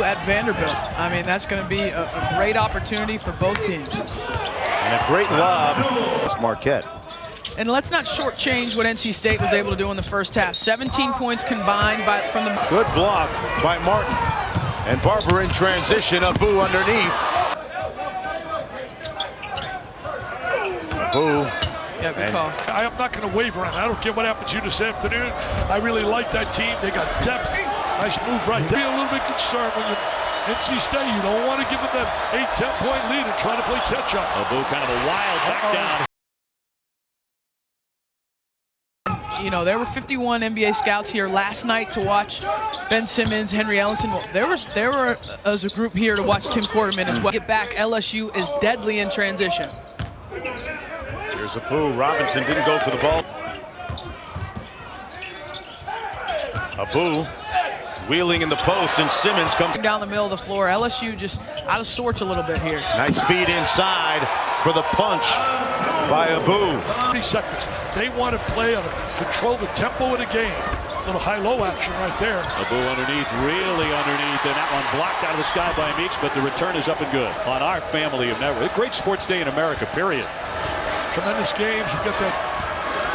At Vanderbilt. I mean, that's going to be a great opportunity for both teams. And a great lob. It's Marquette. And let's not shortchange what NC State was able to do in the first half. 17 points combined from the... Good block by Martin. And Barber in transition. Abu underneath. Abu. Yeah, good call. I'm not going to waver on that. I don't care what happens to you this afternoon. I really like that team. They got depth. Nice move right there. Be a little bit concerned when you're NC State. You don't want to give them that 8-10 point lead and try to play catch up. Abu kind of a wild back down. You know, there were 51 NBA scouts here last night to watch Ben Simmons, Henry Ellenson. Well, there were as a group here to watch Tim Quarterman as well. Get back, LSU is deadly in transition. Here's Abu. Robinson didn't go for the ball. Abu wheeling in the post, and Simmons comes down the middle of the floor. LSU just out of sorts a little bit here. Nice speed inside for the punch by Abu. 30 seconds. They want to play on control the tempo of the game. A little high-low action right there. Abu underneath, really underneath, and that one blocked out of the sky by Meeks, but the return is up and good. On our family of network. A great sports day in America, period. Tremendous games. You got that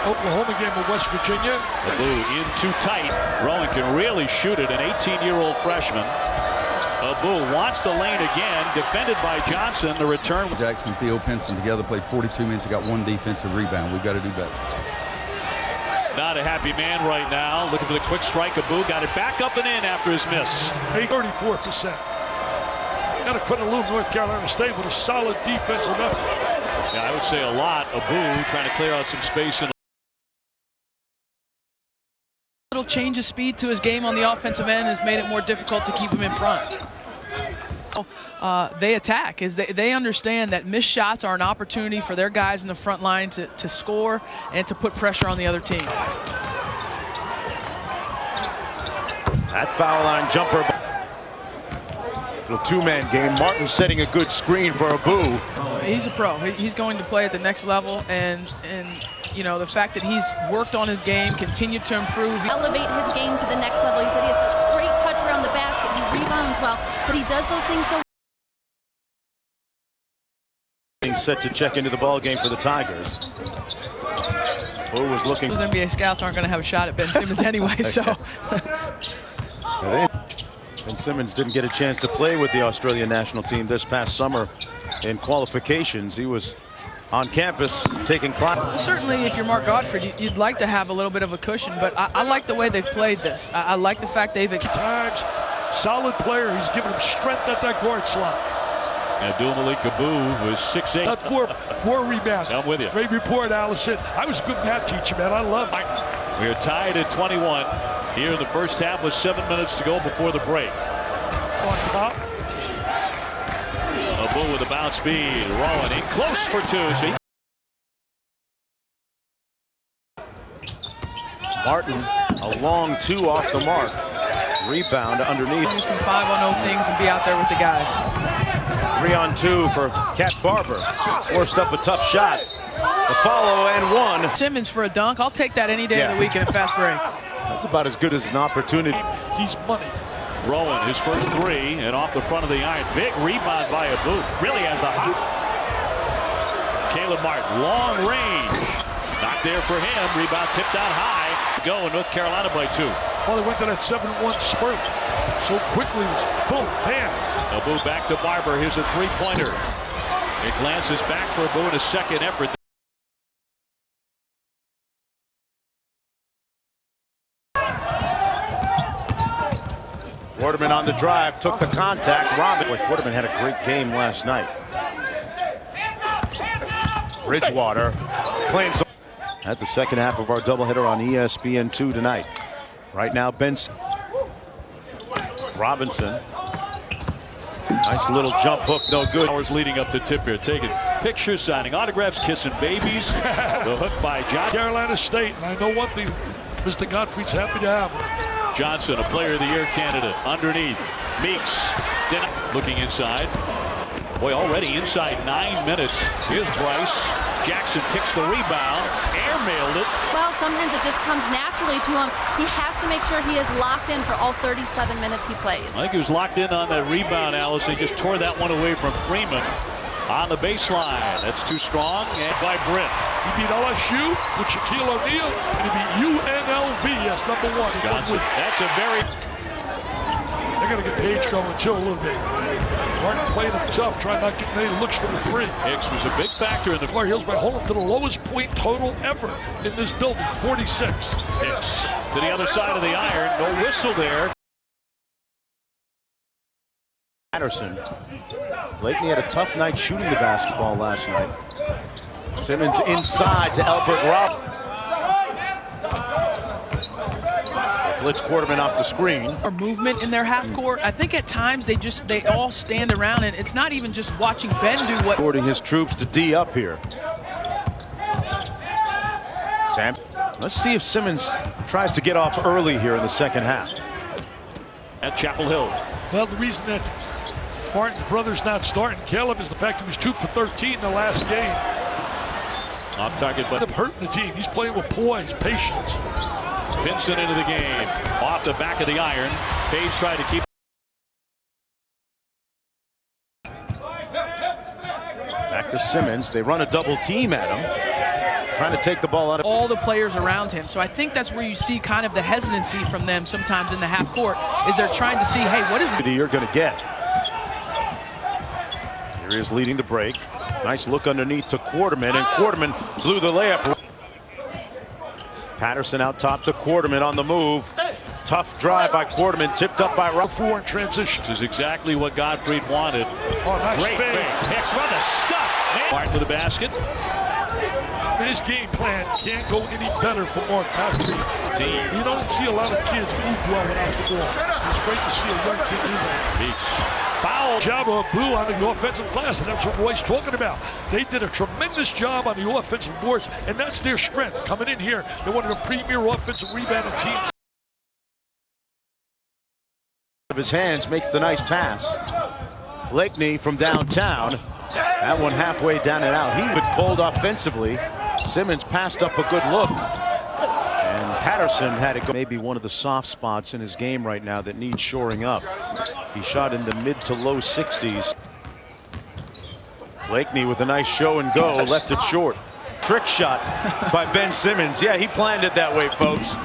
Oklahoma game with West Virginia. Abu in too tight. Rowan can really shoot it, an 18-year-old freshman. Abu wants the lane again, defended by Johnson. The return. Jackson, Theo Pinson together played 42 minutes, got 1 defensive rebound. We've got to do better. Not a happy man right now. Looking for the quick strike. Abu got it back up and in after his miss. 34%. Got to credit a little North Carolina State with a solid defensive effort. Yeah, I would say a lot. Abu trying to clear out some space in. Little change of speed to his game on the offensive end has made it more difficult to keep him in front. They attack as they understand that missed shots are an opportunity for their guys in the front line to score and to put pressure on the other team. That foul line jumper. Little two-man game. Martin setting a good screen for Abu. He's a pro. He's going to play at the next level, and you know, the fact that he's worked on his game, continued to improve. Elevate his game to the next level. He said he has such great touch around the basket. He rebounds well, but he does those things so. Being set to check into the ball game for the Tigers. Abu was looking. Those NBA scouts aren't going to have a shot at Ben Simmons anyway, so. Ben Simmons didn't get a chance to play with the Australian national team this past summer in qualifications. He was on campus taking classes. Certainly, if you're Mark Godfrey, you'd like to have a little bit of a cushion, but I like the way they've played this. I like the fact they've... Times, solid player. He's giving him strength at that guard slot. Abdul-Malik Abu was 6'8". Not four rebounds. I'm with you. Great report, Allison. I was a good math teacher, man. I love it. We are tied at 21 here in the first half with 7 minutes to go before the break. On top. Abu with a bounce speed. Rowan in close for two. See? Martin, a long two off the mark. Rebound underneath. Do some 5-on-0 things and be out there with the guys. 3-on-2 for Cat Barber. Forced up a tough shot. The follow and one. Simmons for a dunk. I'll take that any day of the week in a fast break. That's about as good as an opportunity. He's money. Rowan, his first three, and off the front of the iron. Big rebound by Abu. Really has a hot. Caleb Martin, long range. Not there for him. Rebound tipped out high. Go in North Carolina by 2. Well, they went to that 7-1 spurt so quickly. It was boom, bam. Abu back to Barber. Here's a three-pointer. It glances back for Abu in a second effort. Quarterman on the drive, took the contact. Quarterman had a great game last night. Bridgewater playing some at the second half of our doubleheader on ESPN2 tonight. Right now, Ben Robinson. Nice little jump hook, no good. Hours leading up to tip here, taking pictures, signing autographs, kissing babies. The hook by John. Carolina State, and I know one thing, Mr. Godfrey's happy to have him. Johnson, a player of the year candidate. Underneath, Meeks looking inside. Boy, already inside 9 minutes. Here's Bryce. Jackson picks the rebound. Airmailed it. Well, sometimes it just comes naturally to him. He has to make sure he is locked in for all 37 minutes he plays. I think he was locked in on that rebound, Alice. He just tore that one away from Freeman on the baseline. That's too strong, and by Britt. He beat LSU with Shaquille O'Neal, and he beat UNLV as number 1 in 1 week. That's a very... They're going to get Page going too a little bit. Martin playing him tough, trying not to get many looks for the 3. Hicks was a big factor in the... Tar Heels by holding to the lowest point total ever in this building, 46. Hicks to the other side of the iron. No whistle there. Patterson. Blakeney had a tough night shooting the basketball last night. Simmons inside to Albert Robb. Blitz Quarterman off the screen. Or movement in their half court. I think at times they all stand around, and it's not even just watching Ben do what. Ordering his troops to D up here. Sam, let's see if Simmons tries to get off early here in the second half. At Chapel Hill. Well, the reason that Martin's brother's not starting Caleb is the fact he was 2 for 13 in the last game. Off target, but Hurting the team. He's playing with poise, patience. Vincent into the game. Off the back of the iron. Page tried to keep. Back to Simmons. They run a double team at him. Trying to take the ball out of all the players around him. So I think that's where you see kind of the hesitancy from them sometimes in the half court, is they're trying to see, hey, what is it you're going to get? Here he is leading the break. Nice look underneath to Quarterman, and Quarterman blew the layup. Patterson out top to Quarterman on the move. Tough drive by Quarterman, tipped up by Robb. 4 in transition. This is exactly what Gottfried wanted. Oh, nice Great fade. Hicks with a stuff. Martin to the basket. His game plan can't go any better for Mark Gottfried. You don't see a lot of kids move well without the ball. It's great to see a young kid do that. Foul. Job of Blue on the offensive glass, and that's what Roy's talking about. They did a tremendous job on the offensive boards, and that's their strength. Coming in here, they're one of the premier offensive rebounding teams. Of his hands makes the nice pass. Blakeney from downtown. That one halfway down and out. He was pulled offensively. Simmons passed up a good look. And Patterson had it go. Maybe one of the soft spots in his game right now that needs shoring up. He shot in the mid to low 60s. Blakeney with a nice show and go, left it short. Trick shot by Ben Simmons. Yeah, he planned it that way, folks.